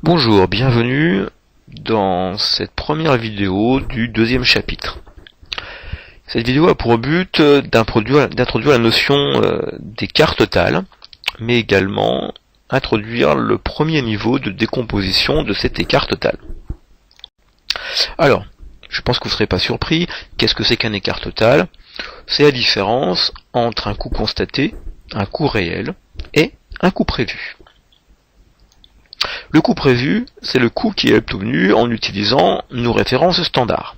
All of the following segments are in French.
Bonjour, bienvenue dans cette première vidéo du deuxième chapitre. Cette vidéo a pour but d'introduire la notion d'écart total, mais également introduire le premier niveau de décomposition de cet écart total. Alors, je pense que vous ne serez pas surpris, qu'est-ce que c'est qu'un écart total? C'est la différence entre un coût constaté, un coût réel, et un coût prévu. Le coût prévu, c'est le coût qui est obtenu en utilisant nos références standards.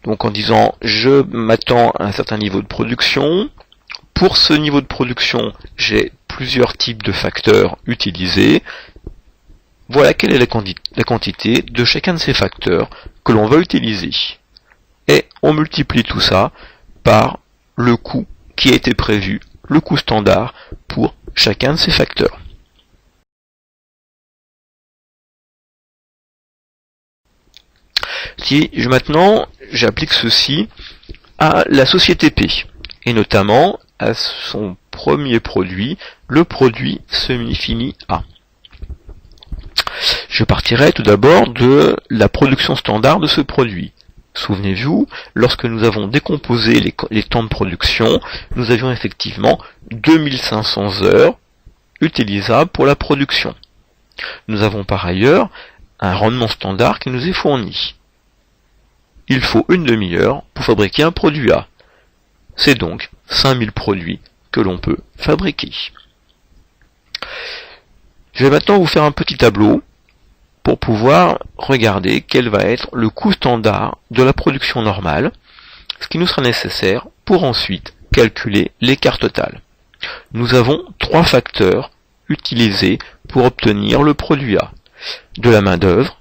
Donc en disant, je m'attends à un certain niveau de production. Pour ce niveau de production, j'ai plusieurs types de facteurs utilisés. Voilà quelle est la quantité de chacun de ces facteurs que l'on va utiliser. Et on multiplie tout ça par le coût qui a été prévu, le coût standard pour chacun de ces facteurs. Si maintenant j'applique ceci à la société P, et notamment à son premier produit, le produit semi-fini A. Je partirai tout d'abord de la production standard de ce produit. Souvenez-vous, lorsque nous avons décomposé les temps de production, nous avions effectivement 2500 heures utilisables pour la production. Nous avons par ailleurs un rendement standard qui nous est fourni. Il faut une demi-heure pour fabriquer un produit A. C'est donc 5000 produits que l'on peut fabriquer. Je vais maintenant vous faire un petit tableau pour pouvoir regarder quel va être le coût standard de la production normale, ce qui nous sera nécessaire pour ensuite calculer l'écart total. Nous avons trois facteurs utilisés pour obtenir le produit A. De la main-d'œuvre,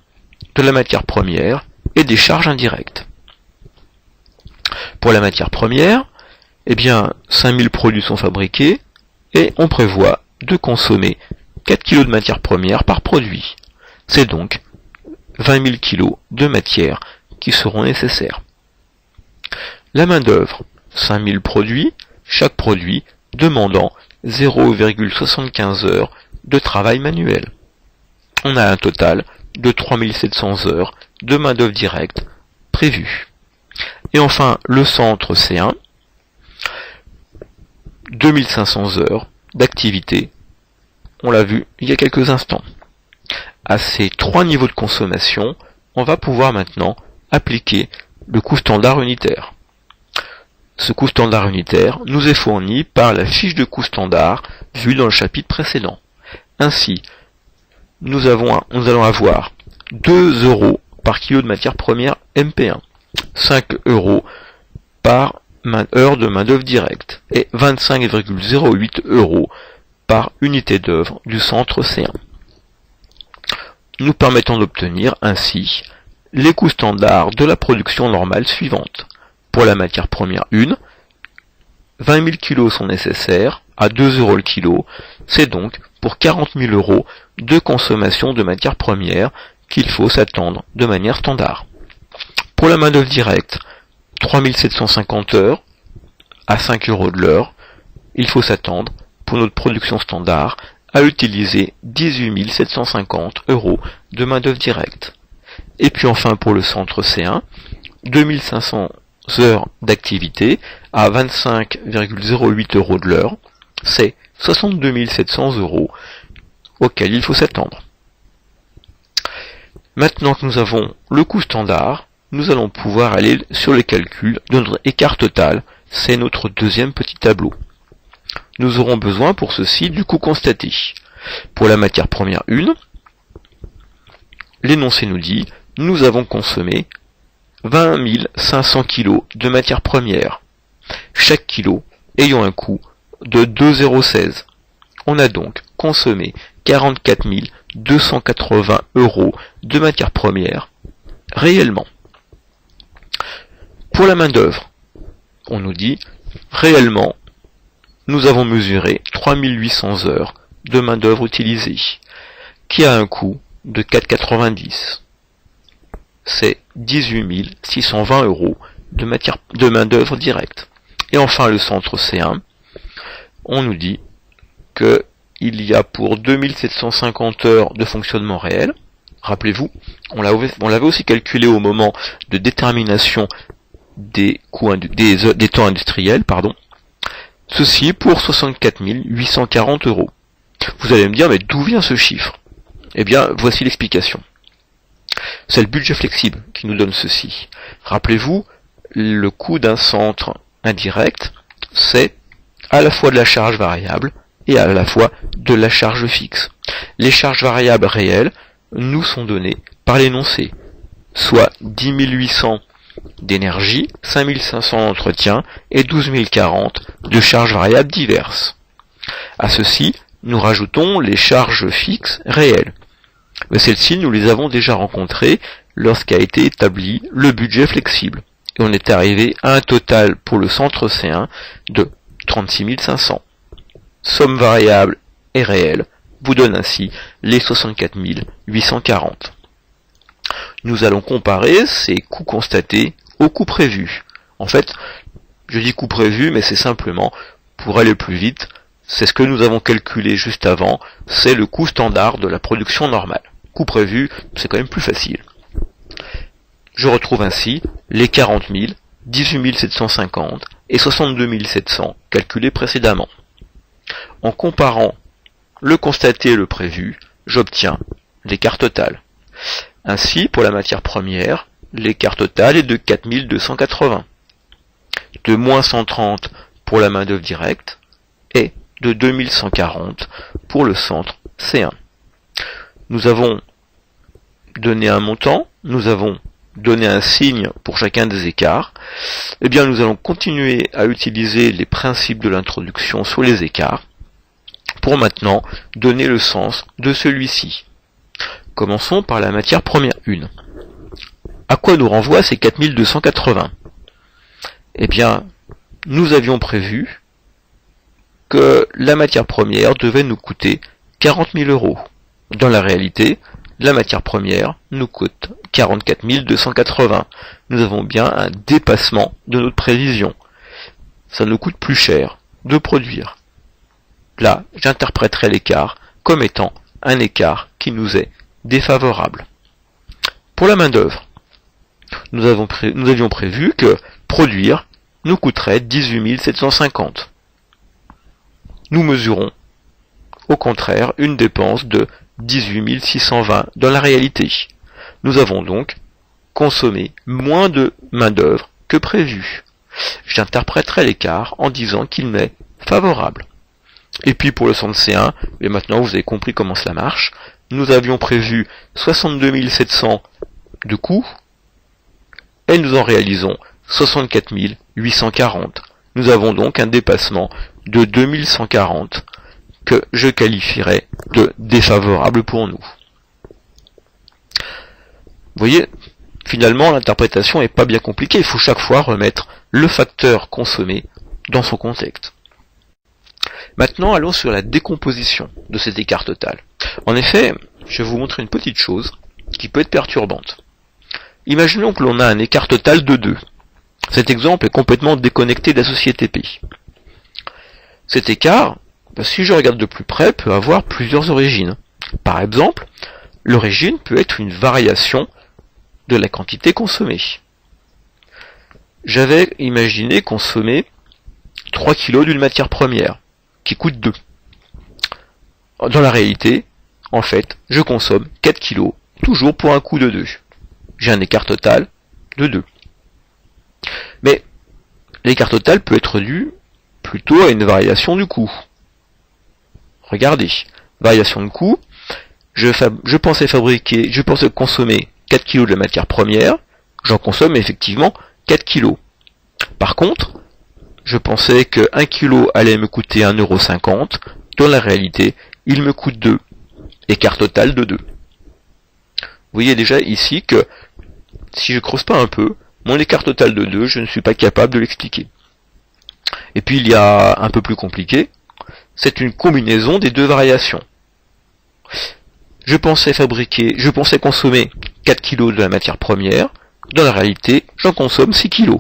de la matière première et des charges indirectes. Pour la matière première, 5000 produits sont fabriqués et on prévoit de consommer 4 kg de matière première par produit. C'est donc 20 000 kg de matière qui seront nécessaires. La main-d'œuvre, 5000 produits, chaque produit demandant 0,75 heures de travail manuel. On a un total de 3700 heures de main-d'œuvre directe prévue. Et enfin, le centre C1, 2500 heures d'activité, on l'a vu il y a quelques instants. À ces trois niveaux de consommation, on va pouvoir maintenant appliquer le coût standard unitaire. Ce coût standard unitaire nous est fourni par la fiche de coût standard vue dans le chapitre précédent. Ainsi, nous allons avoir 2 euros par kilo de matière première MP1, 5 euros par heure de main-d'œuvre directe et 25,08 euros par unité d'œuvre du centre C1. Nous permettant d'obtenir ainsi les coûts standards de la production normale suivante. Pour la matière première 1, 20 000 kg sont nécessaires à 2 euros le kilo, c'est donc pour 40 000 euros de consommation de matière première qu'il faut s'attendre de manière standard. Pour la main-d'œuvre directe, 3750 heures à 5 euros de l'heure, il faut s'attendre pour notre production standard à utiliser 18 750 euros de main-d'œuvre directe. Et puis enfin pour le centre C1, 2500 heures d'activité à 25,08 euros de l'heure, c'est 62 700 euros auxquels il faut s'attendre. Maintenant que nous avons le coût standard, nous allons pouvoir aller sur les calculs de notre écart total, c'est notre deuxième petit tableau. Nous aurons besoin pour ceci du coût constaté. Pour la matière première 1, l'énoncé nous dit, nous avons consommé 20 500 kg de matière première, chaque kilo ayant un coût de 2,16 €. On a donc consommé 44 280 euros de matière première réellement. Pour la main-d'œuvre, on nous dit réellement, nous avons mesuré 3800 heures de main-d'œuvre utilisée, qui a un coût de 4,90 €. C'est 18 620 euros de main-d'œuvre directe. Et enfin, le centre C1, on nous dit que il y a pour 2750 heures de fonctionnement réel. Rappelez-vous, on l'avait aussi calculé au moment de détermination des coûts des temps industriels, pardon. Ceci pour 64 840 euros. Vous allez me dire, mais d'où vient ce chiffre? Eh bien, voici l'explication. C'est le budget flexible qui nous donne ceci. Rappelez-vous, le coût d'un centre indirect, c'est à la fois de la charge variable et à la fois de la charge fixe. Les charges variables réelles nous sont données par l'énoncé, soit 10 800 d'énergie, 5 500 d'entretien et 12 040 de charges variables diverses. À ceci, nous rajoutons les charges fixes réelles. Mais celles-ci, nous les avons déjà rencontrées lorsqu'a été établi le budget flexible. Et on est arrivé à un total pour le centre C1 de 36 500. Somme variable et réelle vous donne ainsi les 64 840. Nous allons comparer ces coûts constatés aux coûts prévus. En fait, je dis coûts prévus, mais c'est simplement, pour aller plus vite, c'est ce que nous avons calculé juste avant, c'est le coût standard de la production normale. Coût prévu, c'est quand même plus facile. Je retrouve ainsi les 40 000, 18 750 et 62 700 calculés précédemment. En comparant le constaté et le prévu, j'obtiens l'écart total. Ainsi, pour la matière première, l'écart total est de 4 280, de moins 130 pour la main-d'œuvre directe et de 2140 pour le centre C1. Nous avons donné un montant, nous avons donné un signe pour chacun des écarts. Eh bien, nous allons continuer à utiliser les principes de l'introduction sur les écarts pour maintenant donner le sens de celui-ci. Commençons par la matière première 1. À quoi nous renvoient ces 4280? Eh bien, nous avions prévu que la matière première devait nous coûter 40 000 euros. Dans la réalité, la matière première nous coûte 44 280. Nous avons bien un dépassement de notre prévision. Ça nous coûte plus cher de produire. Là, j'interpréterai l'écart comme étant un écart qui nous est défavorable. Pour la main-d'œuvre, nous avions prévu que produire nous coûterait 18 750. Nous mesurons, au contraire, une dépense de 18 620 dans la réalité. Nous avons donc consommé moins de main-d'œuvre que prévu. J'interpréterai l'écart en disant qu'il m'est favorable. Et puis pour le centre C1, et maintenant vous avez compris comment cela marche, nous avions prévu 62 700 de coûts, et nous en réalisons 64 840. Nous avons donc un dépassement de 2140 que je qualifierais de défavorable pour nous. Vous voyez, finalement l'interprétation n'est pas bien compliquée, il faut chaque fois remettre le facteur consommé dans son contexte. Maintenant, allons sur la décomposition de cet écart total. En effet, je vais vous montrer une petite chose qui peut être perturbante. Imaginons que l'on a un écart total de 2. Cet exemple est complètement déconnecté de la société P. Cet écart, si je regarde de plus près, peut avoir plusieurs origines. Par exemple, l'origine peut être une variation de la quantité consommée. J'avais imaginé consommer 3 kg d'une matière première, qui coûte 2. Dans la réalité, en fait, je consomme 4 kg, toujours pour un coût de 2. J'ai un écart total de 2. Mais l'écart total peut être dû plutôt à une variation du coût. Regardez, variation de coût, je pensais consommer 4 kg de la matière première, j'en consomme effectivement 4 kg. Par contre, je pensais que 1 kg allait me coûter 1,50 €, dans la réalité, il me coûte 2. Écart total de 2. Vous voyez déjà ici que, si je creuse pas un peu, mon écart total de 2, je ne suis pas capable de l'expliquer. Et puis il y a un peu plus compliqué, c'est une combinaison des deux variations. Je pensais consommer 4 kg de la matière première, dans la réalité, j'en consomme 6 kg.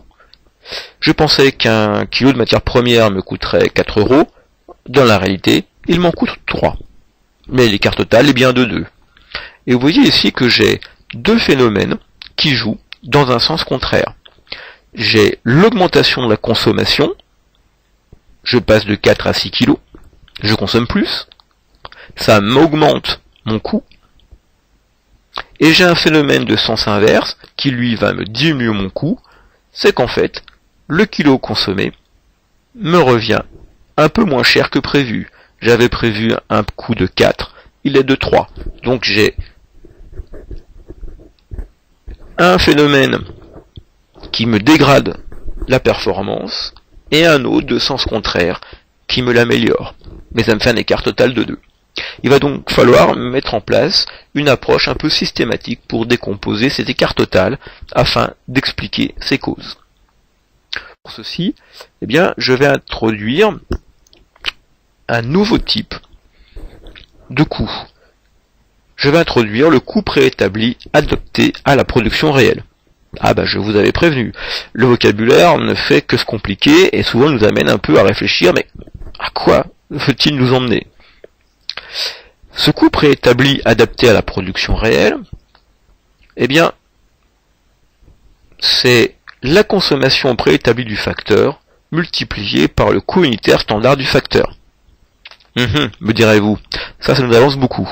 Je pensais qu'un kilo de matière première me coûterait 4 €, dans la réalité, il m'en coûte 3. Mais l'écart total est bien de 2. Et vous voyez ici que j'ai deux phénomènes qui jouent dans un sens contraire. J'ai l'augmentation de la consommation, je passe de 4 à 6 kg, je consomme plus, ça m'augmente mon coût, et j'ai un phénomène de sens inverse qui lui va me diminuer mon coût, c'est qu'en fait, le kilo consommé me revient un peu moins cher que prévu. J'avais prévu un coût de 4, il est de 3. Donc j'ai un phénomène qui me dégrade la performance et un autre de sens contraire qui me l'améliore. Mais ça me fait un écart total de 2. Il va donc falloir mettre en place une approche un peu systématique pour décomposer cet écart total afin d'expliquer ses causes. Pour ceci, eh bien, je vais introduire un nouveau type de coût. Je vais introduire le coût préétabli adapté à la production réelle. Ah bah je vous avais prévenu, le vocabulaire ne fait que se compliquer et souvent nous amène un peu à réfléchir, mais à quoi veut-il nous emmener? Ce coût préétabli adapté à la production réelle, eh bien, c'est la consommation préétablie du facteur multipliée par le coût unitaire standard du facteur. Me direz-vous, ça nous avance beaucoup.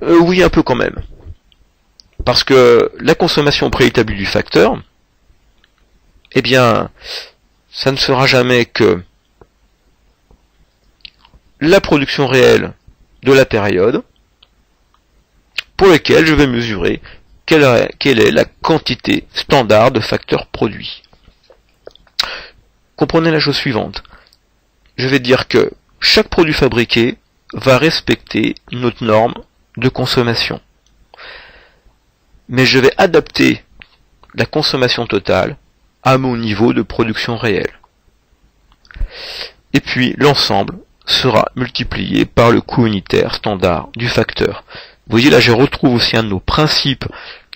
Oui, un peu quand même. Parce que la consommation préétablie du facteur, eh bien, ça ne sera jamais que la production réelle de la période pour laquelle je vais mesurer quelle est la quantité standard de facteurs produits. Comprenez la chose suivante. Je vais dire que chaque produit fabriqué va respecter notre norme de consommation. Mais je vais adapter la consommation totale à mon niveau de production réelle. Et puis l'ensemble sera multiplié par le coût unitaire standard du facteur. Vous voyez là, je retrouve aussi un de nos principes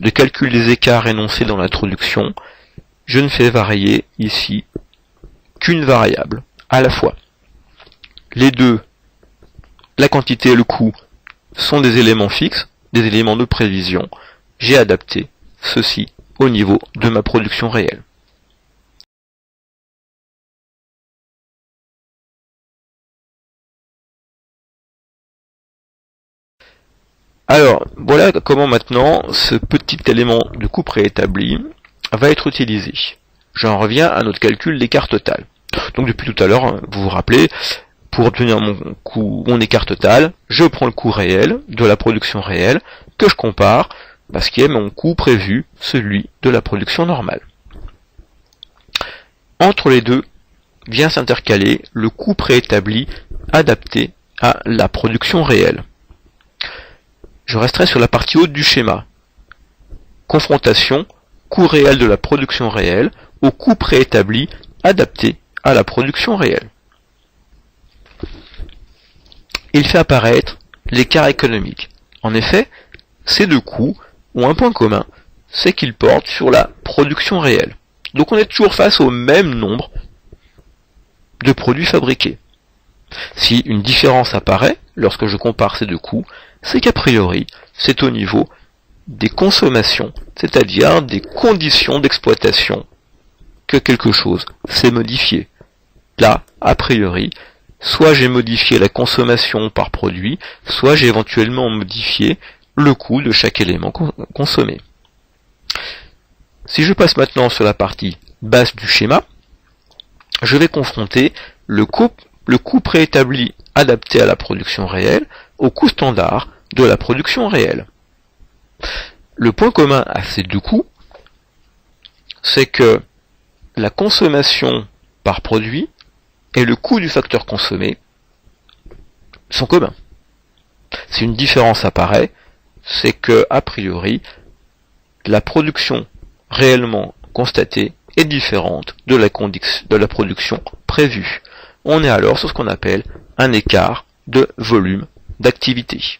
de calcul des écarts énoncés dans l'introduction. Je ne fais varier ici qu'une variable à la fois. Les deux, la quantité et le coût, sont des éléments fixes, des éléments de prévision. J'ai adapté ceci au niveau de ma production réelle. Alors, voilà comment maintenant ce petit élément de coût préétabli va être utilisé. J'en reviens à notre calcul d'écart total. Donc depuis tout à l'heure, vous vous rappelez, pour obtenir mon écart total, je prends le coût réel de la production réelle que je compare parce qu'il y a mon coût prévu, celui de la production normale. Entre les deux vient s'intercaler le coût préétabli adapté à la production réelle. Je resterai sur la partie haute du schéma. Confrontation, coût réel de la production réelle au coût préétabli adapté à la production réelle. Il fait apparaître l'écart économique. En effet, ces deux coûts ont un point commun, c'est qu'ils portent sur la production réelle. Donc on est toujours face au même nombre de produits fabriqués. Si une différence apparaît lorsque je compare ces deux coûts, c'est qu'a priori, c'est au niveau des consommations, c'est-à-dire des conditions d'exploitation, que quelque chose s'est modifié. Là, a priori, soit j'ai modifié la consommation par produit, soit j'ai éventuellement modifié le coût de chaque élément consommé. Si je passe maintenant sur la partie basse du schéma, je vais confronter le coût préétabli adapté à la production réelle au coût standard de la production réelle. Le point commun à ces deux coûts, c'est que la consommation par produit et le coût du facteur consommé sont communs. Si une différence apparaît, c'est que, a priori, la production réellement constatée est différente de la production prévue. On est alors sur ce qu'on appelle un écart de volume d'activité.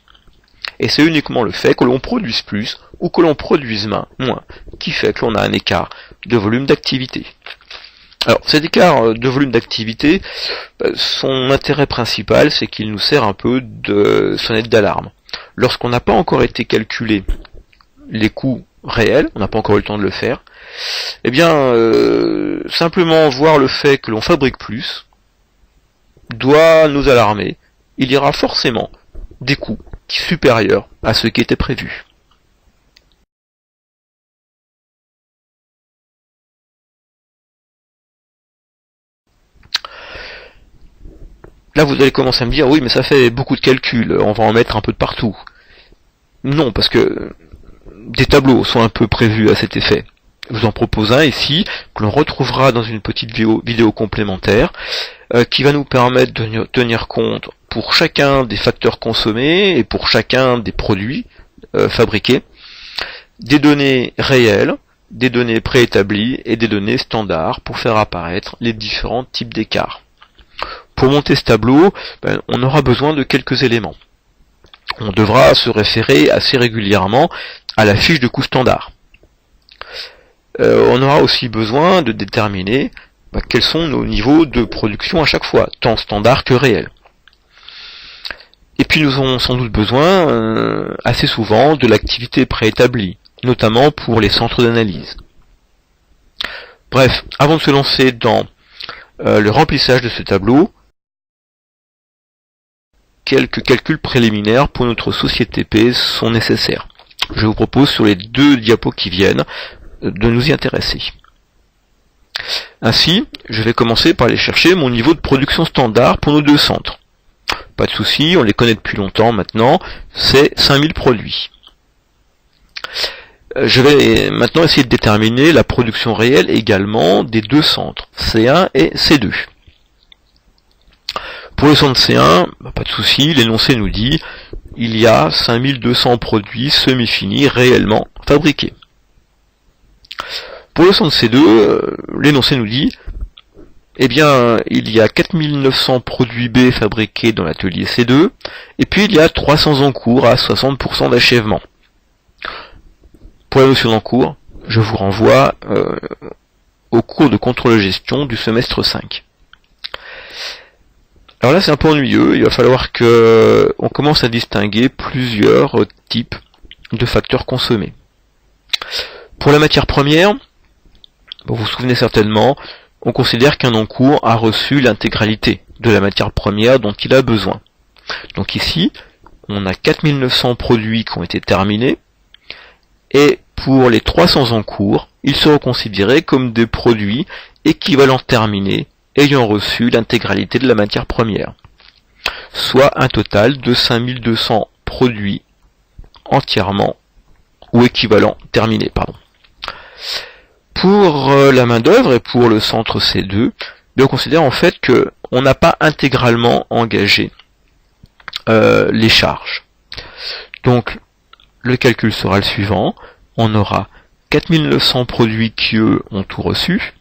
Et c'est uniquement le fait que l'on produise plus ou que l'on produise moins qui fait que l'on a un écart de volume d'activité. Alors cet écart de volume d'activité, son intérêt principal, c'est qu'il nous sert un peu de sonnette d'alarme. Lorsqu'on n'a pas encore été calculé les coûts réels, on n'a pas encore eu le temps de le faire, eh bien simplement voir le fait que l'on fabrique plus doit nous alarmer. Il y aura forcément des coûts supérieurs à ce qui était prévu. Là vous allez commencer à me dire, oui mais ça fait beaucoup de calculs, on va en mettre un peu de partout. Non, parce que des tableaux sont un peu prévus à cet effet. Je vous en propose un ici, que l'on retrouvera dans une petite vidéo complémentaire, qui va nous permettre de tenir compte pour chacun des facteurs consommés et pour chacun des produits fabriqués, des données réelles, des données préétablies et des données standards pour faire apparaître les différents types d'écarts. Pour monter ce tableau, on aura besoin de quelques éléments. On devra se référer assez régulièrement à la fiche de coût standard. On aura aussi besoin de déterminer quels sont nos niveaux de production à chaque fois, tant standard que réel. Et puis nous aurons sans doute besoin assez souvent de l'activité préétablie, notamment pour les centres d'analyse. Bref, avant de se lancer dans le remplissage de ce tableau, quelques calculs préliminaires pour notre société P sont nécessaires. Je vous propose sur les 2 diapos qui viennent de nous y intéresser. Ainsi, je vais commencer par aller chercher mon niveau de production standard pour nos 2 centres. Pas de souci, on les connaît depuis longtemps maintenant, c'est 5000 produits. Je vais maintenant essayer de déterminer la production réelle également des 2 centres, C1 et C2. Pour le centre C1, pas de souci, l'énoncé nous dit il y a 5200 produits semi-finis réellement fabriqués. Pour le centre C2, l'énoncé nous dit eh bien, il y a 4900 produits B fabriqués dans l'atelier C2, et puis il y a 300 en cours à 60% d'achèvement. Pour la notion d'en cours, je vous renvoie au cours de contrôle de gestion du semestre 5. Alors là c'est un peu ennuyeux, il va falloir que on commence à distinguer plusieurs types de facteurs consommés. Pour la matière première, vous vous souvenez certainement, on considère qu'un encours a reçu l'intégralité de la matière première dont il a besoin. Donc ici, on a 4900 produits qui ont été terminés, et pour les 300 encours, ils seront considérés comme des produits équivalents terminés ayant reçu l'intégralité de la matière première, soit un total de 5200 produits entièrement ou équivalents terminés. Pour la main d'œuvre et pour le centre C2, on considère en fait que on n'a pas intégralement engagé les charges. Donc le calcul sera le suivant, on aura 4900 produits qui eux ont tout reçu,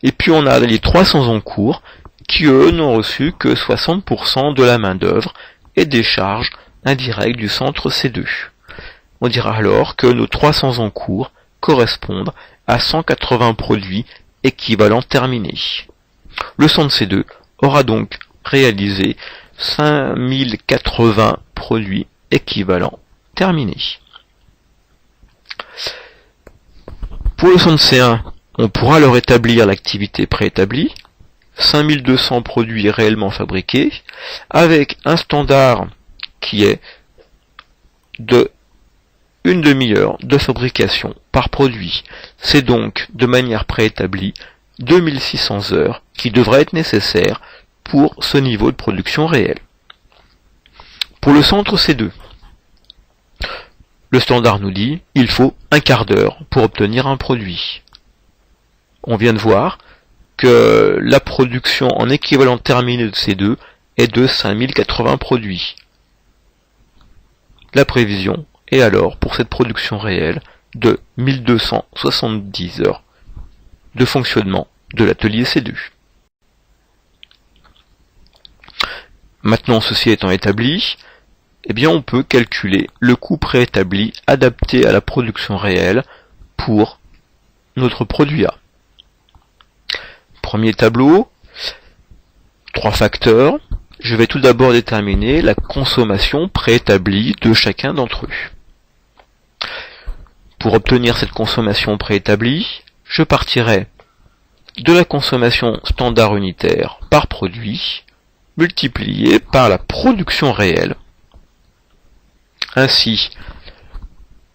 et puis on a les 300 en cours qui eux n'ont reçu que 60% de la main d'œuvre et des charges indirectes du centre C2. On dira alors que nos 300 en cours correspondent à 180 produits équivalents terminés. Le centre C2 aura donc réalisé 5080 produits équivalents terminés. Pour le centre C1, on pourra leur établir l'activité préétablie, 5200 produits réellement fabriqués, avec un standard qui est de une demi-heure de fabrication par produit. C'est donc de manière préétablie 2600 heures qui devraient être nécessaires pour ce niveau de production réel. Pour le centre C2, le standard nous dit il faut un quart d'heure pour obtenir un produit. On vient de voir que la production en équivalent terminé de C2 est de 5080 produits. La prévision est alors pour cette production réelle de 1270 heures de fonctionnement de l'atelier C2. Maintenant, ceci étant établi, eh bien on peut calculer le coût préétabli adapté à la production réelle pour notre produit A. Premier tableau, 3 facteurs. Je vais tout d'abord déterminer la consommation préétablie de chacun d'entre eux. Pour obtenir cette consommation préétablie, je partirai de la consommation standard unitaire par produit, multipliée par la production réelle. Ainsi,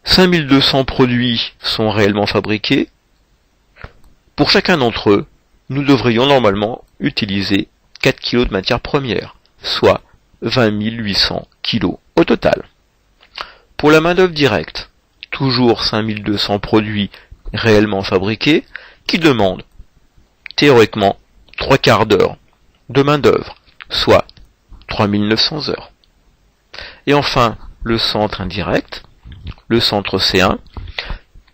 5200 produits sont réellement fabriqués. Pour chacun d'entre eux, nous devrions normalement utiliser 4 kg de matière première, soit 20 800 kg au total. Pour la main-d'œuvre directe, toujours 5200 produits réellement fabriqués, qui demandent théoriquement 3/4 d'heure de main-d'œuvre, soit 3900 heures. Et enfin, le centre indirect, le centre C1,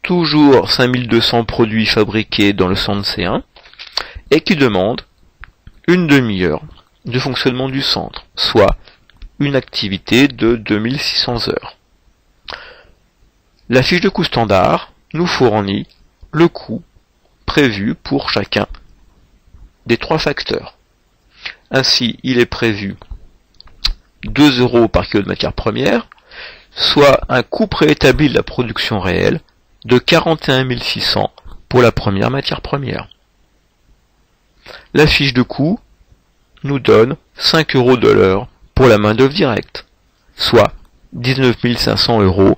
toujours 5200 produits fabriqués dans le centre C1, et qui demande une demi-heure de fonctionnement du centre, soit une activité de 2600 heures. La fiche de coût standard nous fournit le coût prévu pour chacun des 3 facteurs. Ainsi, il est prévu 2 € par kilo de matière première, soit un coût préétabli de la production réelle de 41 600 pour la première matière première. La fiche de coût nous donne 5 € de l'heure pour la main-d'œuvre directe, soit 19 500 €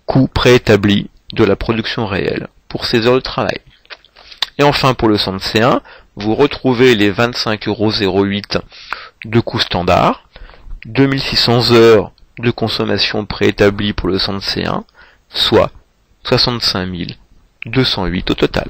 coût préétabli de la production réelle pour ces heures de travail. Et enfin, pour le centre C1, vous retrouvez les 25,08 € de coût standard, 2600 heures de consommation préétablie pour le centre C1, soit 65 208 au total.